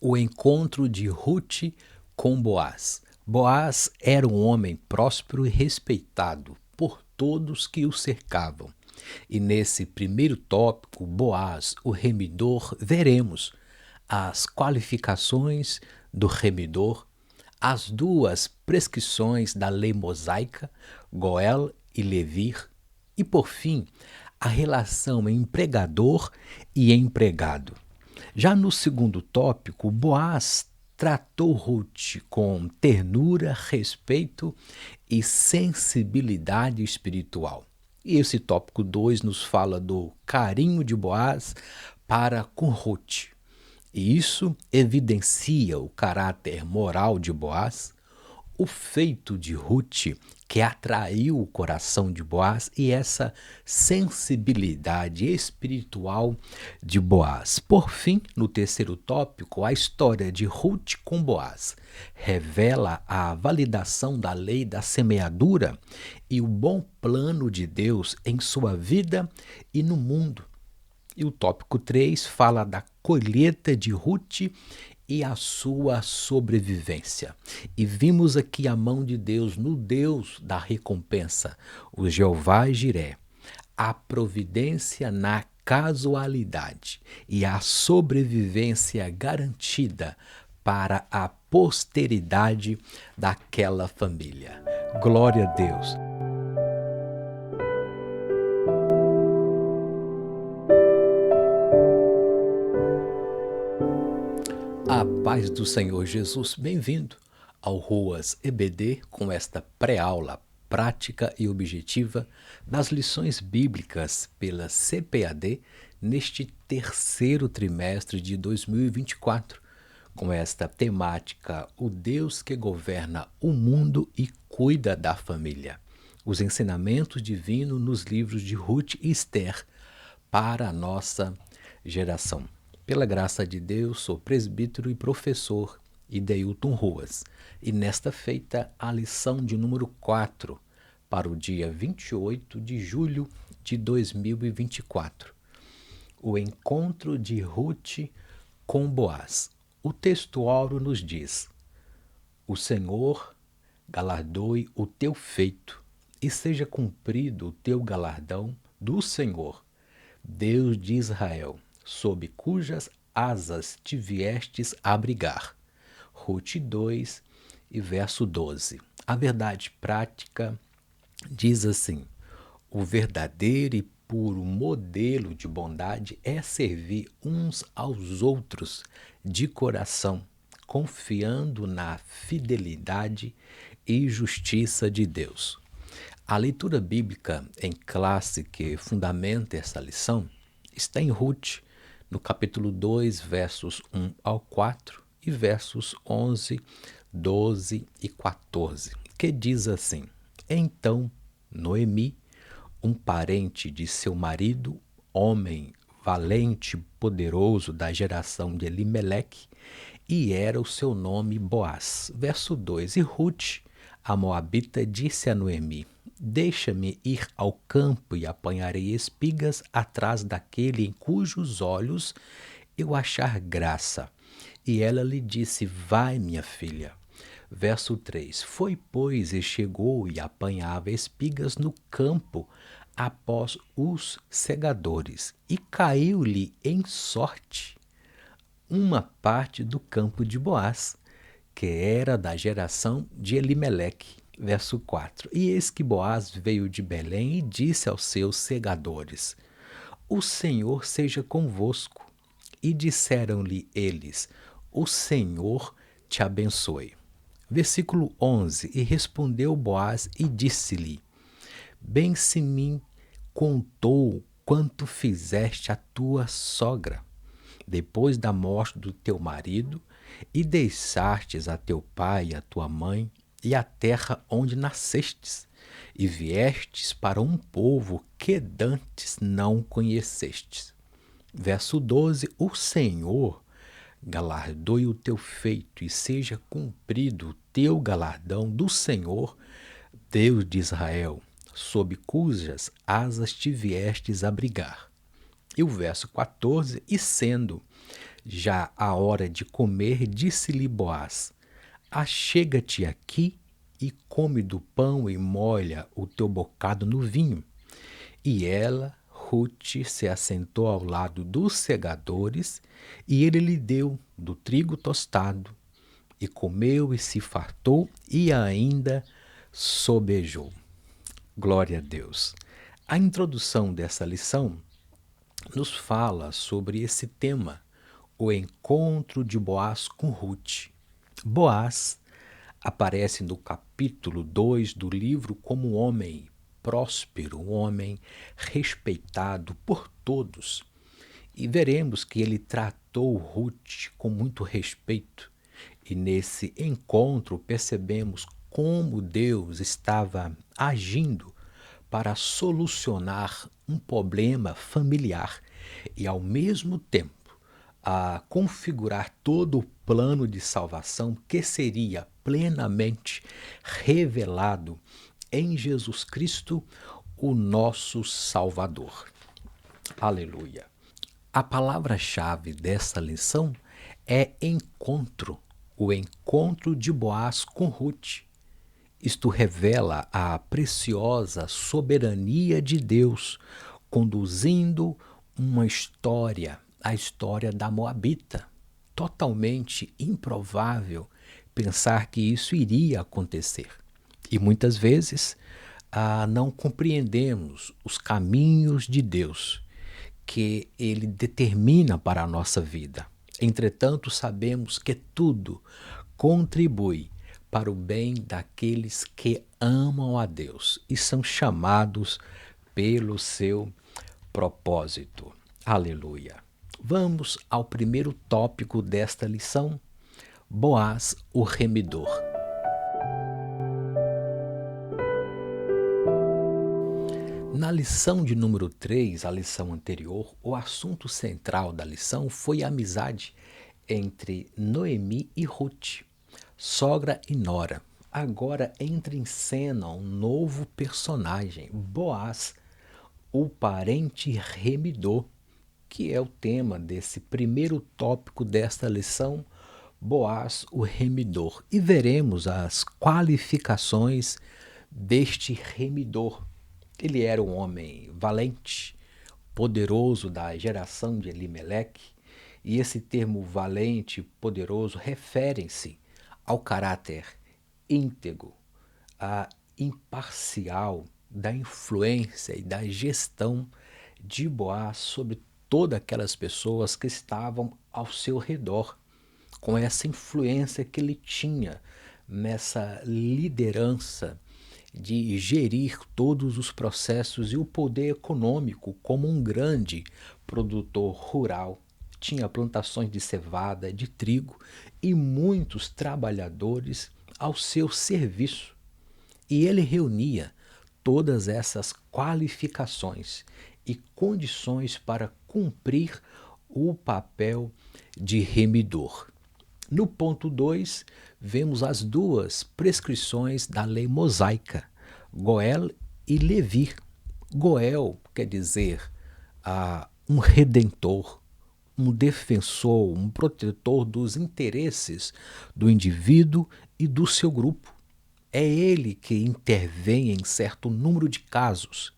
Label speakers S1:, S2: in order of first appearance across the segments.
S1: O encontro de Ruth com Boaz. Boaz era um homem próspero e respeitado por todos que o cercavam. E nesse primeiro tópico, Boaz, o remidor, veremos as qualificações do remidor, as duas prescrições da lei mosaica, Goel e Levir, e por fim, a relação empregador e empregado. Já no segundo tópico, Boaz tratou Ruth com ternura, respeito e sensibilidade espiritual. E esse tópico 2 nos fala do carinho de Boaz para com Ruth. E isso evidencia o caráter moral de Boaz, o feito de Ruth que atraiu o coração de Boaz e essa sensibilidade espiritual de Boaz. Por fim, no terceiro tópico, a história de Ruth com Boaz revela a validação da lei da semeadura e o bom plano de Deus em sua vida e no mundo. E o tópico 3 fala da colheita de Ruth e a sua sobrevivência. E vimos aqui a mão de Deus no Deus da recompensa, o Jeová Jiré, a providência na casualidade e a sobrevivência garantida para a posteridade daquela família. Glória a Deus. A paz do Senhor Jesus, bem-vindo ao Ruas EBD com esta pré-aula prática e objetiva das lições bíblicas pela CPAD neste terceiro trimestre de 2024, com esta temática: o Deus que governa o mundo e cuida da família. Os ensinamentos divinos nos livros de Ruth e Esther para a nossa geração. Pela graça de Deus, sou presbítero e professor Ideilton Ruas, e nesta feita a lição de número 4 para o dia 28 de julho de 2024. O encontro de Ruth com Boaz. O texto áureo nos diz: o Senhor galardoe o teu feito, e seja cumprido o teu galardão do Senhor, Deus de Israel, sob cujas asas te viestes abrigar. Ruth 2 e verso 12. A verdade prática diz assim: o verdadeiro e puro modelo de bondade é servir uns aos outros de coração, confiando na fidelidade e justiça de Deus. A leitura bíblica em classe que fundamenta essa lição está em Ruth, no capítulo 2, versos 1 ao 4 e versos 11, 12 e 14, que diz assim: então Noemi, um parente de seu marido, homem valente e poderoso da geração de Elimeleque, e era o seu nome Boaz. Verso 2, e Ruth, a moabita, disse a Noemi: deixa-me ir ao campo e apanharei espigas atrás daquele em cujos olhos eu achar graça. E ela lhe disse: vai, minha filha. Verso 3, foi, pois, e chegou e apanhava espigas no campo após os segadores, e caiu-lhe em sorte uma parte do campo de Boaz, que era da geração de Elimeleque. Verso 4, e eis que Boaz veio de Belém e disse aos seus segadores: o Senhor seja convosco. E disseram-lhe eles: o Senhor te abençoe. Versículo 11, e respondeu Boaz e disse-lhe: bem se me contou quanto fizeste a tua sogra, depois da morte do teu marido, e deixastes a teu pai e a tua mãe, e a terra onde nascestes, e viestes para um povo que dantes não conhecestes. Verso 12, o Senhor galardoe o teu feito, e seja cumprido o teu galardão do Senhor, Deus de Israel, sob cujas asas te viestes abrigar. E o verso 14, e sendo Já a hora de comer, disse-lhe Boaz: achega-te aqui e come do pão e molha o teu bocado no vinho. E ela, Rute, se assentou ao lado dos segadores, e ele lhe deu do trigo tostado, e comeu e se fartou, e ainda sobejou. Glória a Deus. A introdução dessa lição nos fala sobre esse tema, o encontro de Boaz com Rute. Boaz aparece no capítulo 2 do livro como um homem próspero, um homem respeitado por todos. E veremos que ele tratou Rute com muito respeito. E nesse encontro percebemos como Deus estava agindo para solucionar um problema familiar e, ao mesmo tempo, a configurar todo o plano de salvação que seria plenamente revelado em Jesus Cristo, o nosso Salvador. Aleluia. A palavra-chave dessa lição é encontro, o encontro de Boaz com Rute. Isto revela a preciosa soberania de Deus, conduzindo uma história, a história da Moabita. Totalmente improvável pensar que isso iria acontecer. E muitas vezes não compreendemos os caminhos de Deus que Ele determina para a nossa vida. Entretanto, sabemos que tudo contribui para o bem daqueles que amam a Deus e são chamados pelo seu propósito. Aleluia. Vamos ao primeiro tópico desta lição: Boaz, o remidor. Na lição de número 3, a lição anterior, o assunto central da lição foi a amizade entre Noemi e Rute, sogra e nora. Agora entra em cena um novo personagem, Boaz, o parente remidor, que é o tema desse primeiro tópico desta lição, Boaz, o remidor. E veremos as qualificações deste remidor. Ele era um homem valente, poderoso da geração de Elimeleque, e esse termo valente, poderoso, refere-se ao caráter íntegro, imparcial da influência e da gestão de Boaz sobre todas aquelas pessoas que estavam ao seu redor, com essa influência que ele tinha nessa liderança de gerir todos os processos e o poder econômico como um grande produtor rural. Tinha plantações de cevada, de trigo e muitos trabalhadores ao seu serviço. E ele reunia todas essas qualificações e condições para cumprir o papel de remidor. No ponto 2, vemos as duas prescrições da lei mosaica, Goel e Levi. Goel quer dizer um redentor, um defensor, um protetor dos interesses do indivíduo e do seu grupo. É ele que intervém em certo número de casos.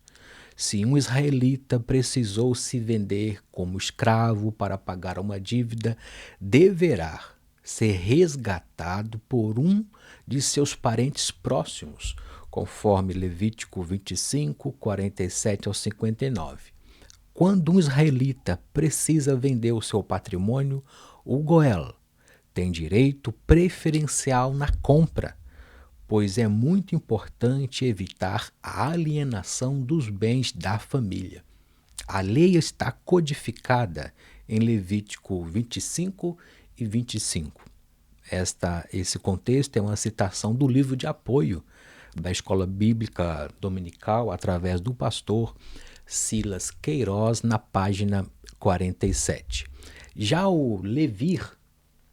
S1: Se um israelita precisou se vender como escravo para pagar uma dívida, deverá ser resgatado por um de seus parentes próximos, conforme Levítico 25, 47 ao 59. Quando um israelita precisa vender o seu patrimônio, o Goel tem direito preferencial na compra, pois é muito importante evitar a alienação dos bens da família. A lei está codificada em Levítico 25 e 25. Esse contexto é uma citação do livro de apoio da Escola Bíblica Dominical através do pastor Silas Queiroz na página 47. Já o Levir,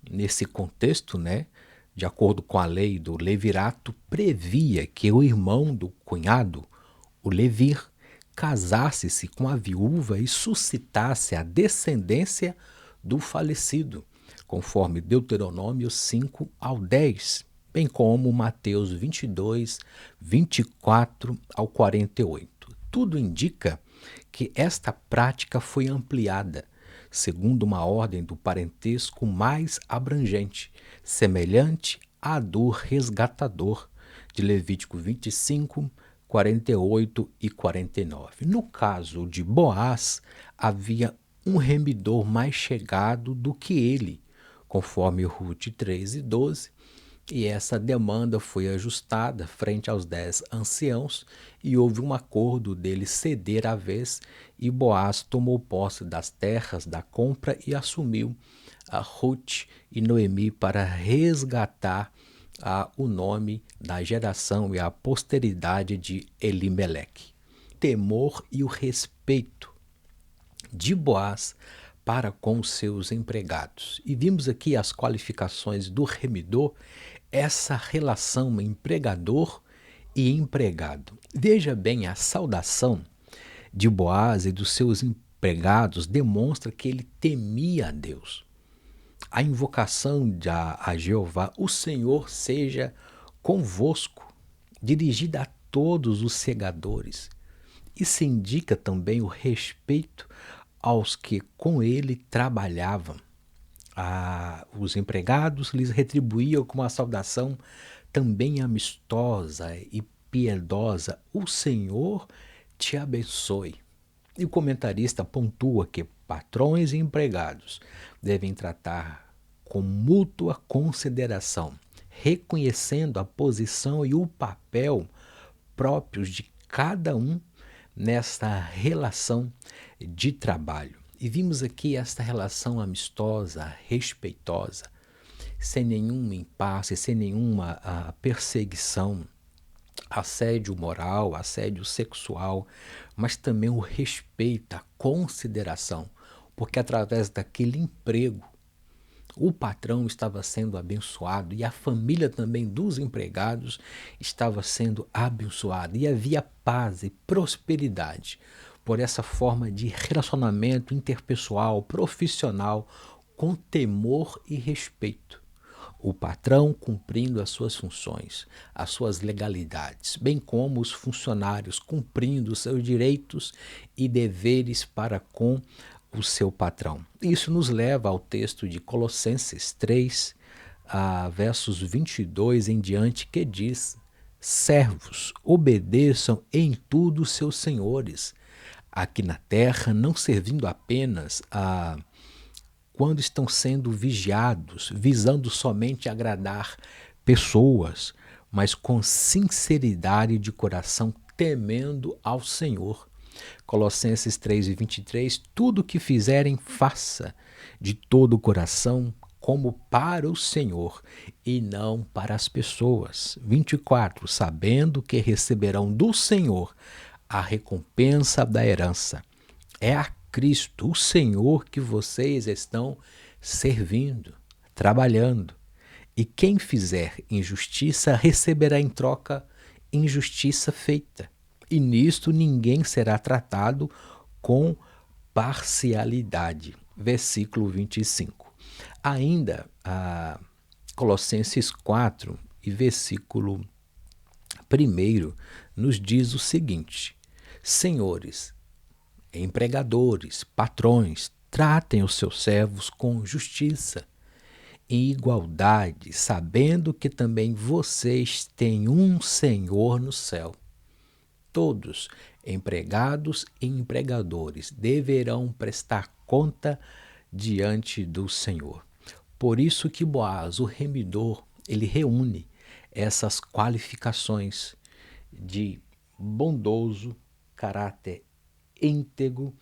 S1: nesse contexto, de acordo com a lei do levirato, previa que o irmão do cunhado, o Levir, casasse-se com a viúva e suscitasse a descendência do falecido, conforme Deuteronômio 5 ao 10, bem como Mateus 22, 24 ao 48. Tudo indica que esta prática foi ampliada, segundo uma ordem do parentesco mais abrangente, semelhante à do resgatador, de Levítico 25, 48 e 49. No caso de Boaz, havia um remidor mais chegado do que ele, conforme Rute 3 e 12, e essa demanda foi ajustada frente aos 10 anciãos e houve um acordo dele ceder a vez, e Boaz tomou posse das terras da compra e assumiu a Rute e Noemi para resgatar o nome da geração e a posteridade de Elimeleque. Temor e o respeito de Boaz para com os seus empregados. E vimos aqui as qualificações do remidor, essa relação empregador e empregado. Veja bem, a saudação de Boaz e dos seus empregados demonstra que ele temia a Deus. A invocação a Jeová, o Senhor seja convosco, dirigida a todos os segadores. Isso indica também o respeito aos que com ele trabalhavam. Os empregados lhes retribuíam com uma saudação também amistosa e piedosa: o Senhor te abençoe. E o comentarista pontua que patrões e empregados devem tratar com mútua consideração, reconhecendo a posição e o papel próprios de cada um nesta relação de trabalho. E vimos aqui esta relação amistosa, respeitosa, sem nenhum impasse, sem nenhuma perseguição, assédio moral, assédio sexual, mas também o respeito, a consideração, porque através daquele emprego o patrão estava sendo abençoado e a família também dos empregados estava sendo abençoada, e havia paz e prosperidade por essa forma de relacionamento interpessoal, profissional, com temor e respeito. O patrão cumprindo as suas funções, as suas legalidades, bem como os funcionários cumprindo seus direitos e deveres para com o seu patrão. Isso nos leva ao texto de Colossenses 3, versos 22 em diante, que diz: servos, obedeçam em tudo seus senhores, aqui na terra, não servindo apenas quando estão sendo vigiados, visando somente agradar pessoas, mas com sinceridade de coração, temendo ao Senhor. Colossenses 3 e 23, tudo o que fizerem, faça de todo o coração, como para o Senhor e não para as pessoas. 24, sabendo que receberão do Senhor a recompensa da herança. É a Cristo, o Senhor, que vocês estão servindo, trabalhando. E quem fizer injustiça receberá em troca injustiça feita. E nisto ninguém será tratado com parcialidade. Versículo 25. Ainda, Colossenses 4 e versículo 1 nos diz o seguinte: senhores, empregadores, patrões, tratem os seus servos com justiça, em igualdade, sabendo que também vocês têm um Senhor no céu. Todos, empregados e empregadores, deverão prestar conta diante do Senhor. Por isso que Boaz, o remidor, ele reúne essas qualificações de bondoso, caráter íntegro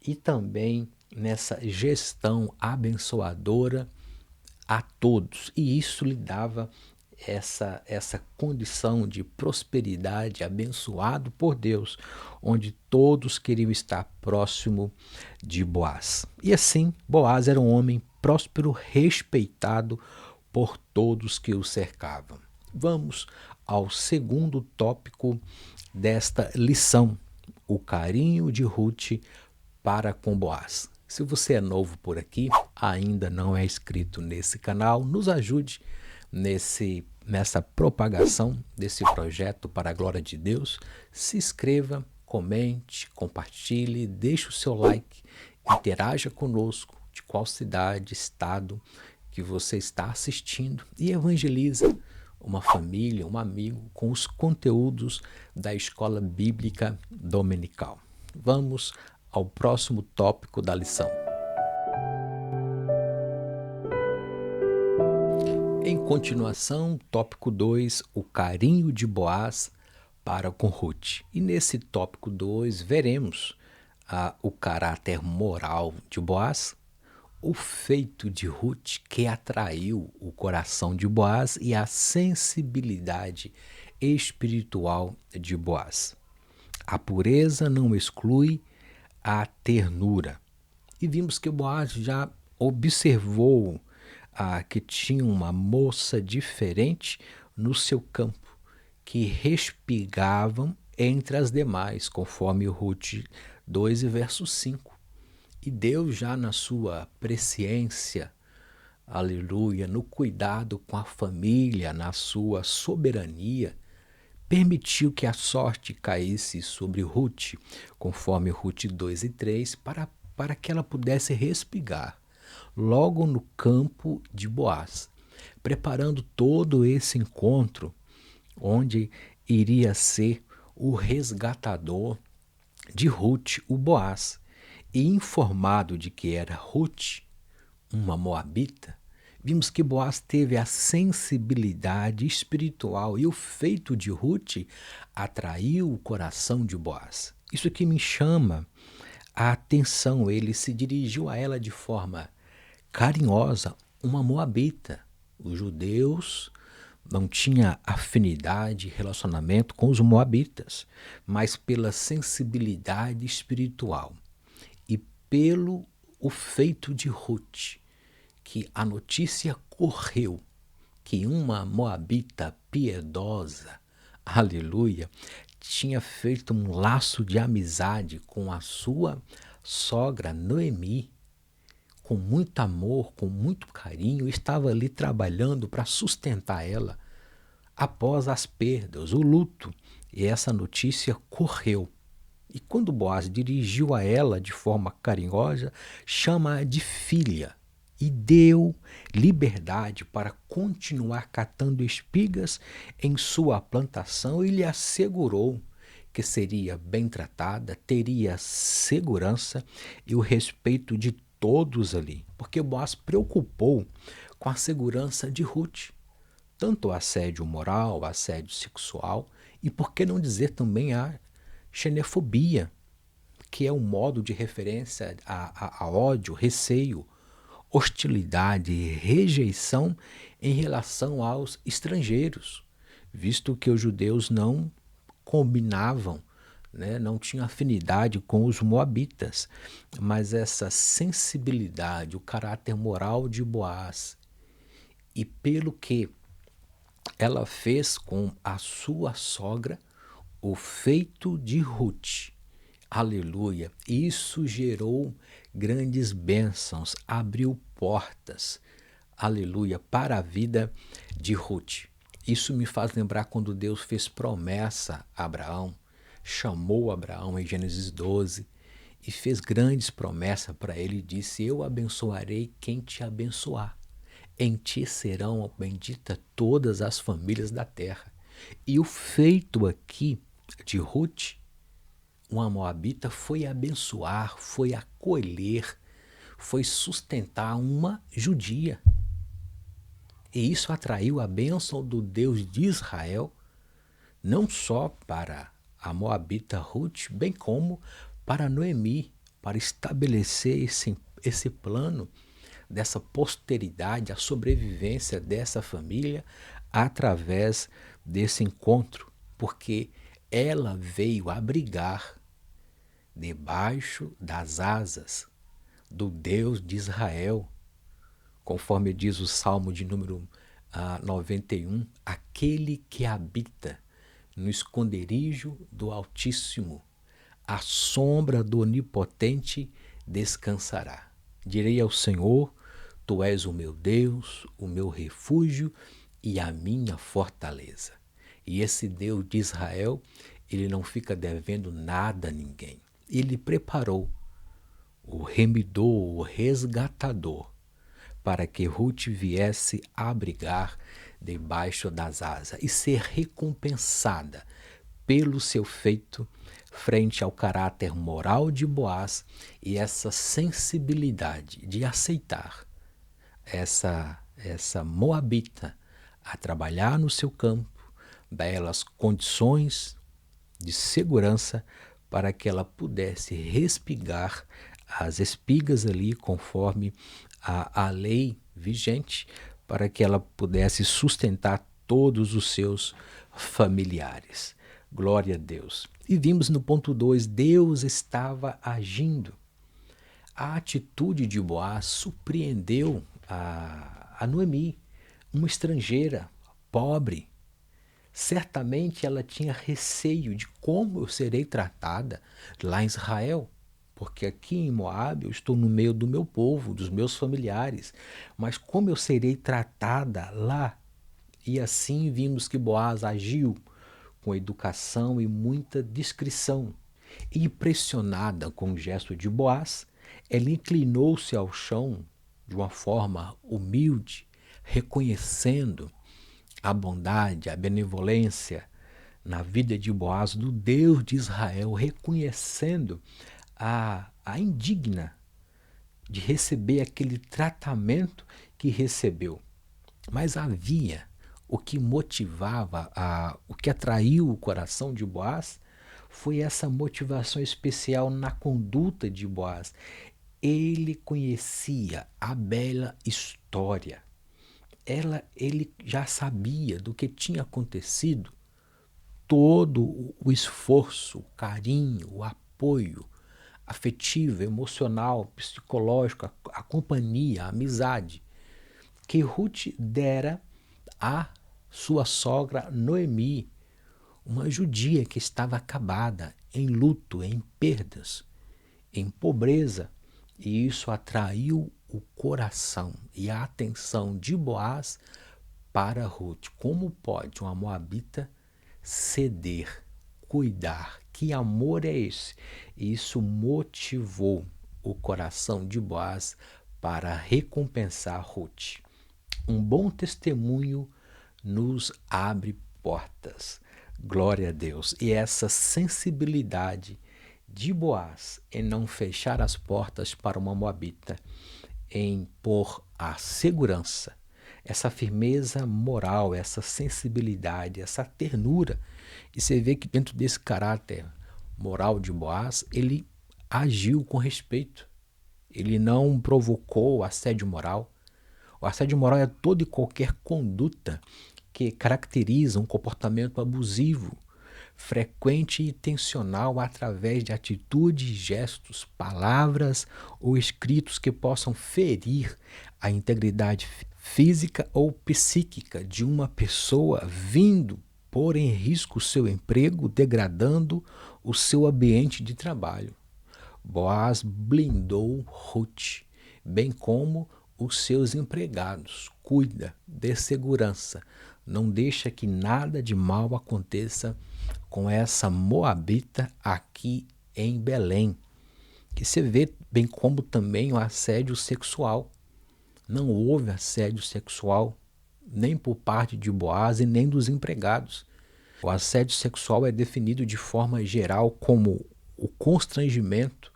S1: e também nessa gestão abençoadora a todos. E isso lhe dava essa condição de prosperidade, abençoado por Deus, onde todos queriam estar próximo de Boaz. E assim, Boaz era um homem próspero, respeitado por todos que o cercavam. Vamos ao segundo tópico desta lição: o carinho de Rute para com Boaz. Se você é novo por aqui, ainda não é inscrito nesse canal, nos ajude nessa propagação desse projeto para a glória de Deus. Se inscreva, comente, compartilhe, deixe o seu like, interaja conosco, de qual cidade, estado que você está assistindo, e evangeliza uma família, um amigo com os conteúdos da Escola Bíblica Dominical. Vamos ao próximo tópico da lição. Em continuação, tópico 2, o carinho de Boaz para com Ruth. E nesse tópico 2 veremos o caráter moral de Boaz, o feito de Ruth que atraiu o coração de Boaz e a sensibilidade espiritual de Boaz. A pureza não exclui a ternura. E vimos que Boaz já observou que tinha uma moça diferente no seu campo, que respigavam entre as demais, conforme Ruth 2 e verso 5. E Deus já na sua presciência, aleluia, no cuidado com a família, na sua soberania, permitiu que a sorte caísse sobre Ruth, conforme Ruth 2 e 3, para que ela pudesse respigar logo no campo de Boaz, preparando todo esse encontro, onde iria ser o resgatador de Ruth, o Boaz. E informado de que era Ruth, uma moabita, vimos que Boaz teve a sensibilidade espiritual e o feito de Ruth atraiu o coração de Boaz. Isso que me chama a atenção, ele se dirigiu a ela de forma carinhosa, uma moabita. Os judeus não tinham afinidade, relacionamento com os moabitas, mas pela sensibilidade espiritual e pelo o feito de Ruth, que a notícia correu que uma moabita piedosa, aleluia, tinha feito um laço de amizade com a sua sogra Noemi, com muito amor, com muito carinho, estava ali trabalhando para sustentar ela após as perdas, o luto, e essa notícia correu. E quando Boaz dirigiu a ela de forma carinhosa, chama-a de filha e deu liberdade para continuar catando espigas em sua plantação e lhe assegurou que seria bem tratada, teria segurança e o respeito de todos ali, porque Boaz preocupou com a segurança de Ruth, tanto o assédio moral, o assédio sexual e, por que não dizer também, a xenofobia, que é um modo de referência a ódio, receio, hostilidade e rejeição em relação aos estrangeiros, visto que os judeus não combinavam, não tinham afinidade com os moabitas, mas essa sensibilidade, o caráter moral de Boaz, e pelo que ela fez com a sua sogra, o feito de Ruth, aleluia, isso gerou grandes bênçãos, abriu portas, aleluia, para a vida de Ruth. Isso me faz lembrar quando Deus fez promessa a Abraão, chamou Abraão em Gênesis 12 e fez grandes promessas para ele e disse: eu abençoarei quem te abençoar. Em ti serão benditas todas as famílias da terra. E o feito aqui de Ruth, uma moabita, foi abençoar, foi acolher, foi sustentar uma judia. E isso atraiu a bênção do Deus de Israel, não só para a moabita Ruth, bem como para Noemi, para estabelecer esse plano dessa posteridade, a sobrevivência dessa família através desse encontro, porque ela veio abrigar debaixo das asas do Deus de Israel, conforme diz o Salmo de número 91, aquele que habita no esconderijo do Altíssimo, à sombra do Onipotente descansará. Direi ao Senhor: Tu és o meu Deus, o meu refúgio e a minha fortaleza. E esse Deus de Israel, ele não fica devendo nada a ninguém. Ele preparou o remidor, o resgatador, para que Ruth viesse abrigar debaixo das asas e ser recompensada pelo seu feito frente ao caráter moral de Boaz e essa sensibilidade de aceitar essa moabita a trabalhar no seu campo, dar elas condições de segurança para que ela pudesse respigar as espigas ali conforme a lei vigente, para que ela pudesse sustentar todos os seus familiares. Glória a Deus. E vimos no ponto 2, Deus estava agindo. A atitude de Boaz surpreendeu a Noemi, uma estrangeira, pobre. Certamente ela tinha receio de como eu serei tratada lá em Israel, porque aqui em Moabe eu estou no meio do meu povo, dos meus familiares, mas como eu serei tratada lá? E assim vimos que Boaz agiu com educação e muita discrição. E impressionada com o gesto de Boaz, ela inclinou-se ao chão de uma forma humilde, reconhecendo a bondade, a benevolência na vida de Boaz, do Deus de Israel, reconhecendo a indigna de receber aquele tratamento que recebeu. Mas havia o que motivava, o que atraiu o coração de Boaz, foi essa motivação especial na conduta de Boaz. Ele conhecia a bela história. Ele já sabia do que tinha acontecido, todo o esforço, o carinho, o apoio afetivo, emocional, psicológico, a companhia, a amizade que Ruth dera à sua sogra Noemi, uma judia que estava acabada, em luto, em perdas, em pobreza, e isso atraiu o coração e a atenção de Boaz para Ruth. Como pode uma moabita ceder, cuidar? Que amor é esse? E isso motivou o coração de Boaz para recompensar Ruth. Um bom testemunho nos abre portas. Glória a Deus. E essa sensibilidade de Boaz em não fechar as portas para uma moabita, em pôr a segurança, essa firmeza moral, essa sensibilidade, essa ternura. E você vê que dentro desse caráter moral de Boaz, ele agiu com respeito. Ele não provocou assédio moral. O assédio moral é toda e qualquer conduta que caracteriza um comportamento abusivo, frequente e intencional através de atitudes, gestos, palavras ou escritos que possam ferir a integridade física ou psíquica de uma pessoa, vindo pôr em risco o seu emprego, degradando o seu ambiente de trabalho. Boaz blindou Ruth, bem como os seus empregados. Cuida, dê segurança, não deixa que nada de mal aconteça com essa moabita aqui em Belém. Que você vê bem como também o assédio sexual. Não houve assédio sexual nem por parte de Boaz e nem dos empregados. O assédio sexual é definido de forma geral como o constrangimento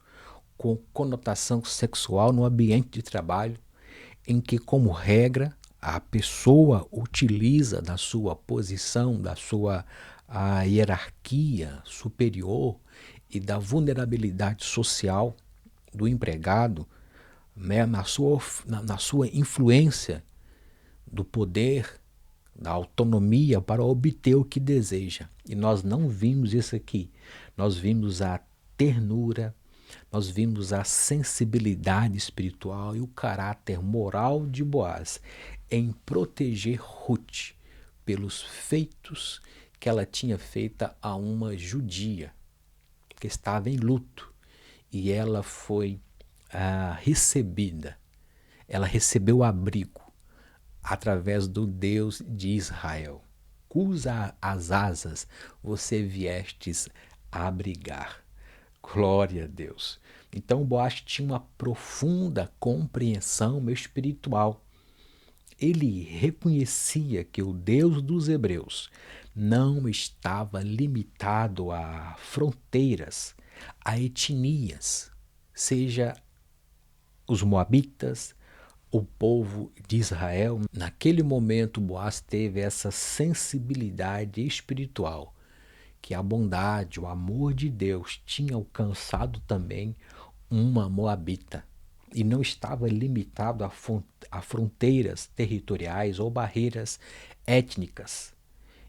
S1: com conotação sexual no ambiente de trabalho, em que, como regra, a pessoa utiliza da sua posição, da sua hierarquia superior e da vulnerabilidade social do empregado, né, na sua influência do poder, da autonomia para obter o que deseja. E nós não vimos isso aqui. Nós vimos a ternura, nós vimos a sensibilidade espiritual e o caráter moral de Boaz em proteger Ruth pelos feitos que ela tinha feito a uma judia que estava em luto. E ela foi recebida, ela recebeu abrigo através do Deus de Israel, cuja as asas você viestes a abrigar. Glória a Deus. Então Boaz tinha uma profunda compreensão espiritual. Ele reconhecia que o Deus dos hebreus não estava limitado a fronteiras, a etnias, seja os moabitas, o povo de Israel. Naquele momento, Boaz teve essa sensibilidade espiritual, que a bondade, o amor de Deus tinha alcançado também uma moabita e não estava limitado a fronteiras territoriais ou barreiras étnicas.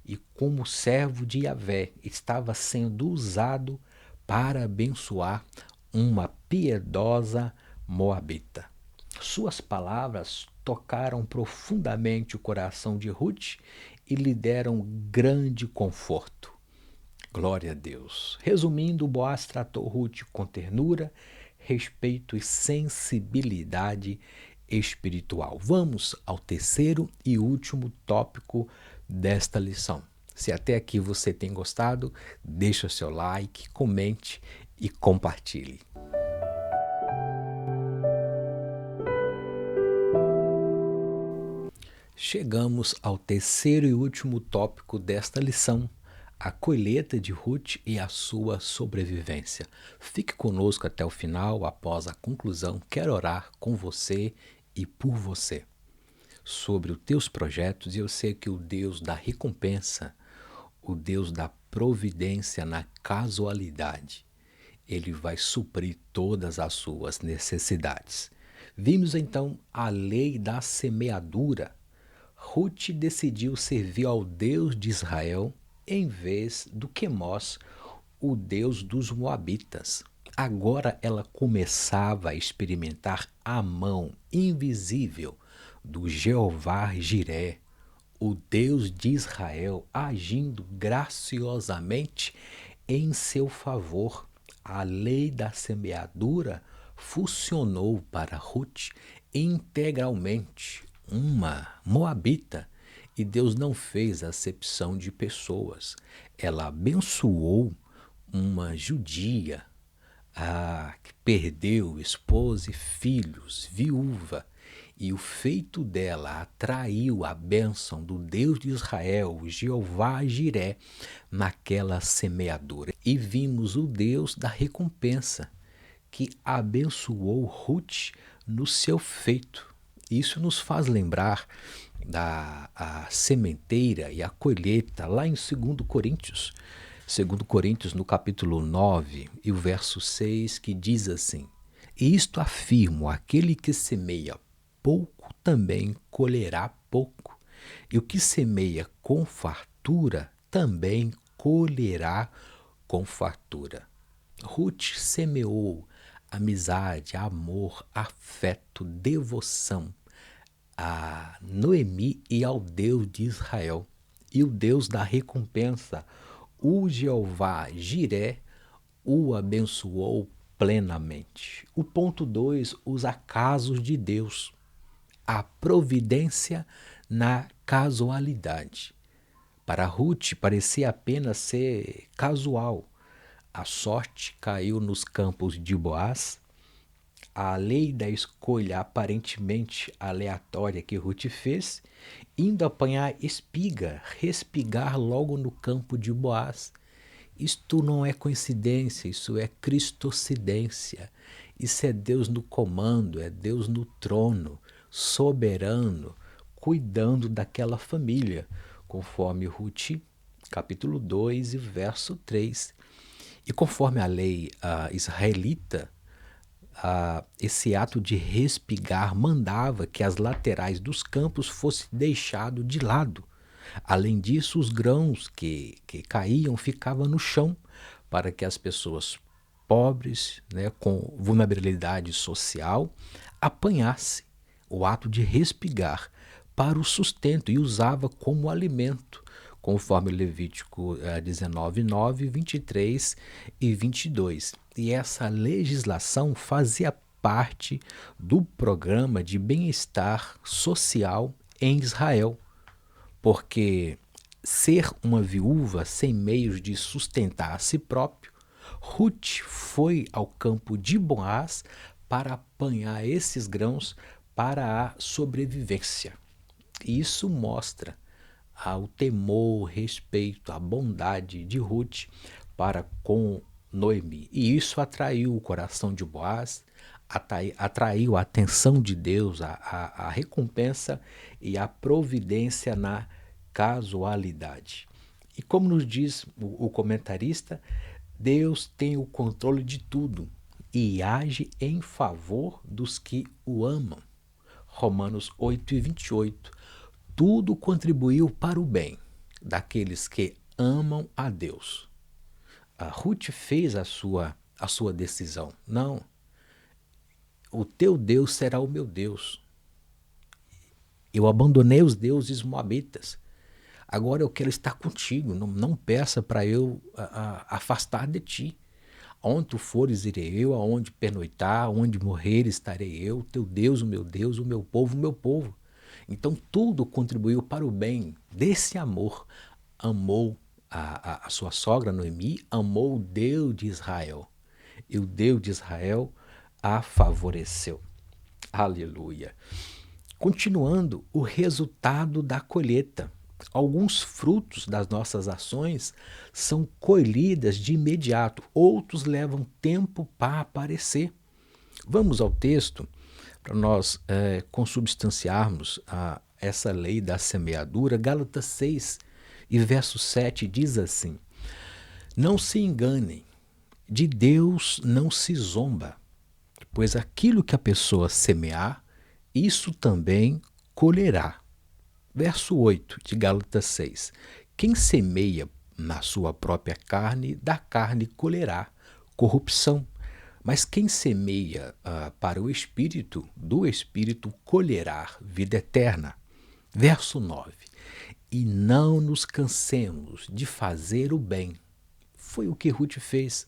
S1: E como servo de Yahvé, estava sendo usado para abençoar uma piedosa moabita. Suas palavras tocaram profundamente o coração de Ruth e lhe deram grande conforto. Glória a Deus. Resumindo, Boaz tratou Ruth com ternura, respeito e sensibilidade espiritual. Vamos ao terceiro e último tópico desta lição. Se até aqui você tem gostado, deixa o seu like, comente e compartilhe. Chegamos ao terceiro e último tópico desta lição, a colheita de Ruth e a sua sobrevivência. Fique conosco até o final. Após a conclusão, quero orar com você e por você sobre os teus projetos, e eu sei que o Deus da recompensa, o Deus da providência na casualidade, Ele vai suprir todas as suas necessidades. Vimos então a lei da semeadura. Ruth decidiu servir ao Deus de Israel em vez do Quemós, o Deus dos Moabitas. Agora ela começava a experimentar a mão invisível do Jeová Jiré, o Deus de Israel, agindo graciosamente em seu favor. A lei da semeadura funcionou para Ruth integralmente, uma moabita, e Deus não fez acepção de pessoas. Ela abençoou uma judia que perdeu esposa e filhos, viúva, e o feito dela atraiu a bênção do Deus de Israel, Jeová Jiré, naquela semeadura. E vimos o Deus da recompensa, que abençoou Ruth no seu feito. Isso nos faz lembrar da sementeira e a colheita lá em 2 Coríntios. 2 Coríntios, no capítulo 9 e o verso 6, que diz assim: E isto afirmo, aquele que semeia pouco também colherá pouco, e o que semeia com fartura também colherá com fartura. Ruth semeou amizade, amor, afeto, devoção a Noemi e ao Deus de Israel. E o Deus da recompensa, o Jeová Jiré, o abençoou plenamente. O ponto 2, os acasos de Deus. A providência na casualidade. Para Ruth parecia apenas ser casual. A sorte caiu nos campos de Boaz. A lei da escolha aparentemente aleatória que Ruth fez, indo apanhar espiga, respigar logo no campo de Boaz. Isto não é coincidência, isso é cristocidência. Isso é Deus no comando, é Deus no trono, soberano, cuidando daquela família, conforme Ruth, capítulo 2 e verso 3. E conforme a lei israelita, esse ato de respigar mandava que as laterais dos campos fossem deixados de lado. Além disso, os grãos que caíam ficavam no chão para que as pessoas pobres, com vulnerabilidade social, apanhassem o ato de respigar para o sustento e usava como alimento, conforme Levítico 19, 9, 23 e 22. E essa legislação fazia parte do programa de bem-estar social em Israel, porque ser uma viúva sem meios de sustentar a si próprio, Ruth foi ao campo de Boaz para apanhar esses grãos para a sobrevivência. E isso mostra o temor, o respeito, a bondade de Ruth para com Noemi. E isso atraiu o coração de Boaz, atraiu a atenção de Deus, a recompensa e a providência na casualidade. E como nos diz o comentarista, Deus tem o controle de tudo e age em favor dos que o amam. Romanos 8:28. Tudo contribuiu para o bem daqueles que amam a Deus. A Ruth fez a sua decisão. Não, o teu Deus será o meu Deus. Eu abandonei os deuses moabitas. Agora eu quero estar contigo. Não peça para eu afastar de ti. Aonde tu fores, irei eu. Aonde pernoitar, onde morrer, estarei eu. Teu Deus, o meu Deus, o meu povo, o meu povo. Então tudo contribuiu para o bem desse amor. Amou a sua sogra Noemi, amou o Deus de Israel. E o Deus de Israel a favoreceu. Aleluia. Continuando, o resultado da colheita. Alguns frutos das nossas ações são colhidas de imediato, outros levam tempo para aparecer. Vamos ao texto para nós consubstanciarmos essa lei da semeadura. Gálatas 6 e verso 7 diz assim: Não se enganem, de Deus não se zomba, pois aquilo que a pessoa semear, isso também colherá. Verso 8 de Gálatas 6. Quem semeia na sua própria carne, da carne colherá corrupção. Mas quem semeia para o Espírito, do Espírito colherá vida eterna. Verso 9. E não nos cansemos de fazer o bem. Foi o que Ruth fez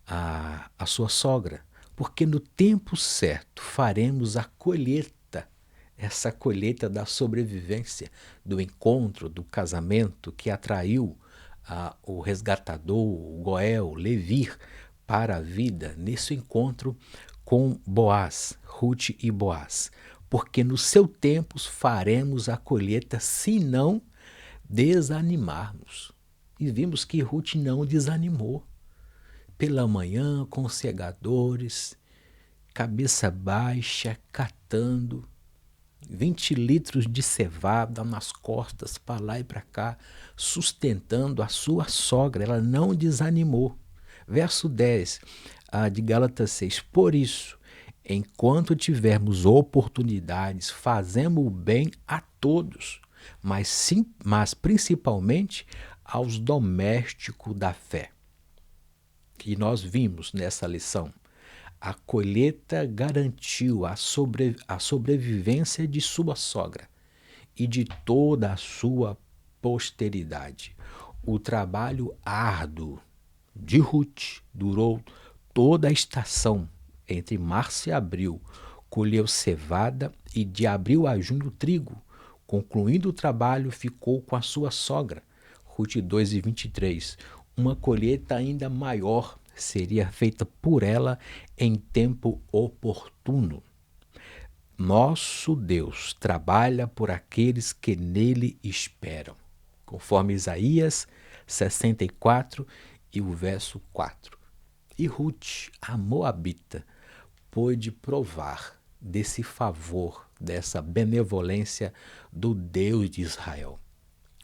S1: a sua sogra, porque no tempo certo faremos a colheita, essa colheita da sobrevivência, do encontro, do casamento que atraiu o resgatador, o Goel, Levi, para a vida nesse encontro com Boaz, Ruth e Boaz. Porque no seu tempo faremos a colheita se não desanimarmos. E vimos que Ruth não desanimou. Pela manhã, com os segadores, cabeça baixa, catando, 20 litros de cevada nas costas, para lá e para cá, sustentando a sua sogra. Ela não desanimou. Verso 10 de Gálatas 6. Por isso, enquanto tivermos oportunidades, fazemos o bem a todos, mas principalmente aos domésticos da fé. E nós vimos nessa lição, a colheita garantiu a sobrevivência de sua sogra e de toda a sua posteridade. O trabalho árduo de Ruth durou toda a estação, entre março e abril. Colheu cevada e de abril a junho trigo. Concluindo o trabalho, ficou com a sua sogra. Ruth 2:23. Uma colheita ainda maior seria feita por ela em tempo oportuno. Nosso Deus trabalha por aqueles que nele esperam, conforme Isaías 64 e o verso 4. E Ruth, a moabita, pôde provar desse favor, dessa benevolência do Deus de Israel,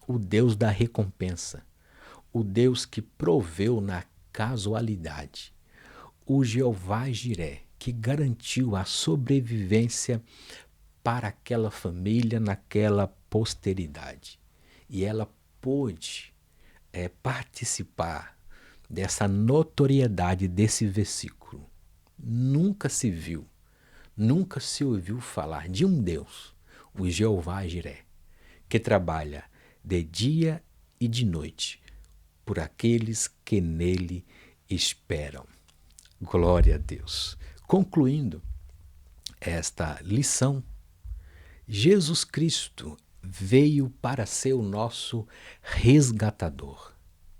S1: o Deus da recompensa, o Deus que proveu na casualidade, o Jeová Jiré, que garantiu a sobrevivência para aquela família naquela posteridade. E ela pôde participar dessa notoriedade desse versículo. Nunca se viu, nunca se ouviu falar de um Deus, o Jeová Jiré, que trabalha de dia e de noite por aqueles que nele esperam. Glória a Deus. Concluindo, esta lição, Jesus Cristo veio para ser o nosso resgatador.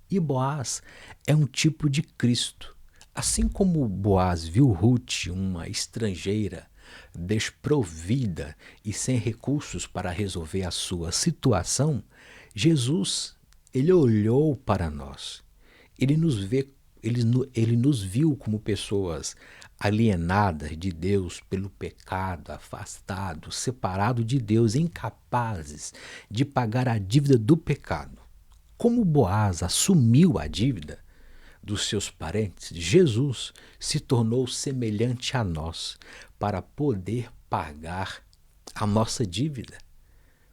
S1: E Boaz é um tipo de Cristo. Assim como Boaz viu Ruth, uma estrangeira, desprovida e sem recursos para resolver a sua situação, Jesus, ele olhou para nós. Ele nos vê, ele nos viu como pessoas alienadas de Deus pelo pecado, afastados, separados de Deus, incapazes de pagar a dívida do pecado. Como Boaz assumiu a dívida dos seus parentes, Jesus se tornou semelhante a nós para poder pagar a nossa dívida.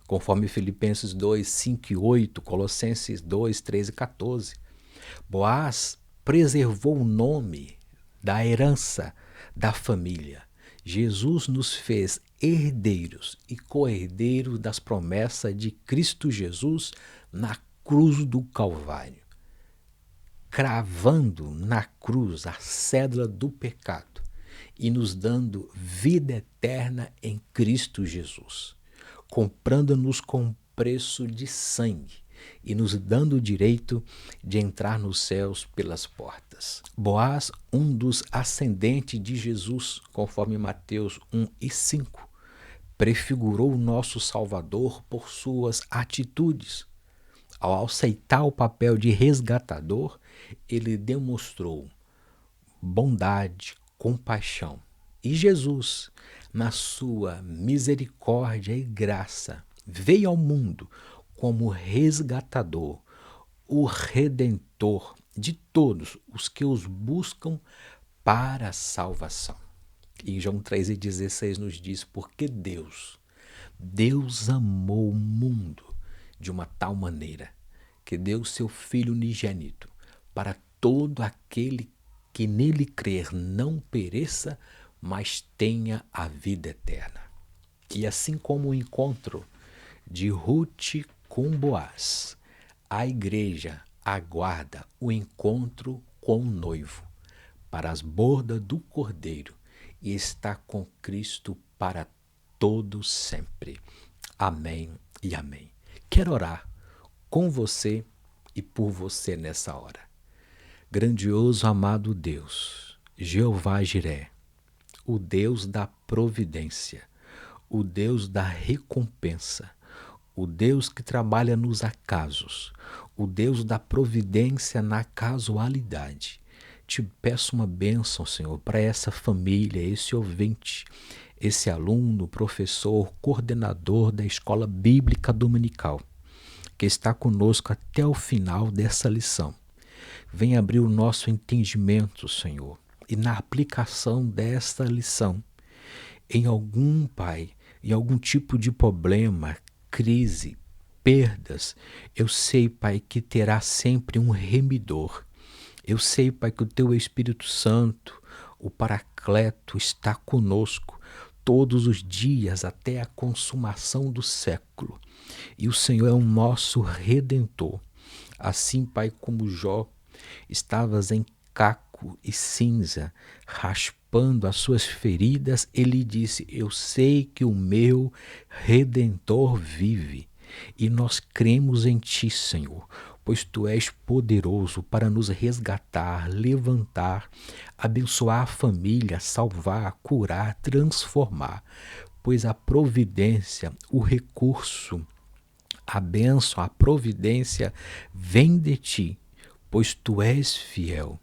S1: Conforme Filipenses 2, 5 e 8, Colossenses 2, 13 e 14. Boaz preservou o nome da herança da família. Jesus nos fez herdeiros e co-herdeiros das promessas de Cristo Jesus na cruz do Calvário, cravando na cruz a cédula do pecado e nos dando vida eterna em Cristo Jesus, comprando-nos com preço de sangue e nos dando o direito de entrar nos céus pelas portas. Boaz, um dos ascendentes de Jesus, conforme Mateus 1 e 5, prefigurou o nosso Salvador por suas atitudes. Ao aceitar o papel de resgatador, ele demonstrou bondade, compaixão. E Jesus, na sua misericórdia e graça, veio ao mundo como resgatador, o redentor de todos os que os buscam para a salvação. E João 3,16 nos diz, porque Deus amou o mundo de uma tal maneira que deu seu Filho unigênito para todo aquele que nele crer não pereça, mas tenha a vida eterna. E assim como o encontro de Ruth com Boaz, a igreja aguarda o encontro com o noivo para as bodas do Cordeiro e está com Cristo para todo sempre. Amém e amém. Quero orar com você e por você nessa hora. Grandioso, amado Deus, Jeová Jiré, o Deus da providência, o Deus da recompensa, o Deus que trabalha nos acasos, o Deus da providência na casualidade. Te peço uma bênção, Senhor, para essa família, esse ouvinte, esse aluno, professor, coordenador da Escola Bíblica Dominical, que está conosco até o final dessa lição. Venha abrir o nosso entendimento, Senhor, e na aplicação desta lição, em algum, Pai, em algum tipo de problema, crise, perdas, eu sei, Pai, que terá sempre um remidor. Eu sei, Pai, que o Teu Espírito Santo, o Paracleto, está conosco todos os dias até a consumação do século. E o Senhor é o nosso Redentor. Assim, Pai, como Jó, estavas em caco e cinza, raspando as suas feridas, ele disse, eu sei que o meu Redentor vive. E nós cremos em Ti, Senhor, pois Tu és poderoso para nos resgatar, levantar, abençoar a família, salvar, curar, transformar, pois a providência, o recurso, a bênção, a providência vem de Ti, pois Tu és fiel.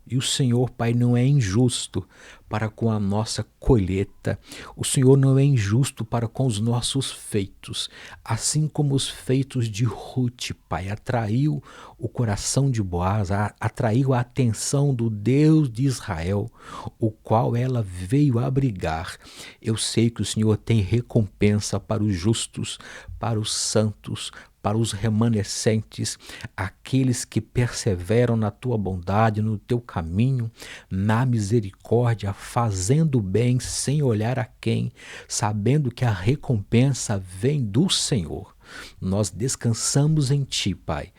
S1: E o Senhor, Pai, não é injusto para com a nossa colheita. O Senhor não é injusto para com os nossos feitos. Assim como os feitos de Ruth, Pai, atraiu o coração de Boaz, atraiu a atenção do Deus de Israel, o qual ela veio abrigar. Eu sei que o Senhor tem recompensa para os justos, para os santos, para os remanescentes, aqueles que perseveram na Tua bondade, no Teu caminho, na misericórdia, fazendo o bem sem olhar a quem, sabendo que a recompensa vem do Senhor. Nós descansamos em Ti, Pai,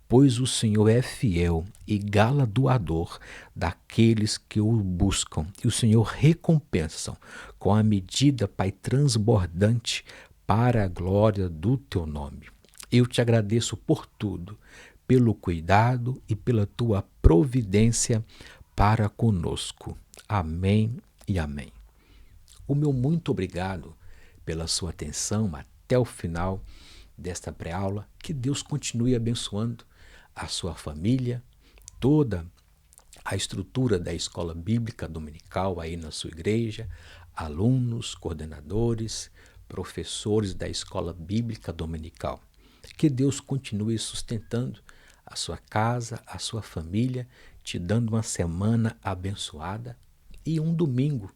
S1: pois o Senhor é fiel e galardoador daqueles que o buscam, e o Senhor recompensa com a medida, Pai, transbordante para a glória do teu nome. Eu te agradeço por tudo, pelo cuidado e pela tua providência para conosco. Amém e amém. O meu muito obrigado pela sua atenção até o final desta pré-aula. Que Deus continue abençoando a sua família, toda a estrutura da escola bíblica dominical aí na sua igreja, alunos, coordenadores, professores da escola bíblica dominical. Que Deus continue sustentando a sua casa, a sua família, te dando uma semana abençoada e um domingo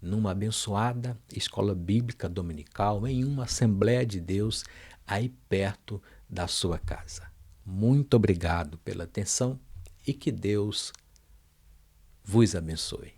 S1: numa abençoada escola bíblica dominical, em uma Assembleia de Deus aí perto da sua casa. Muito obrigado pela atenção e que Deus vos abençoe.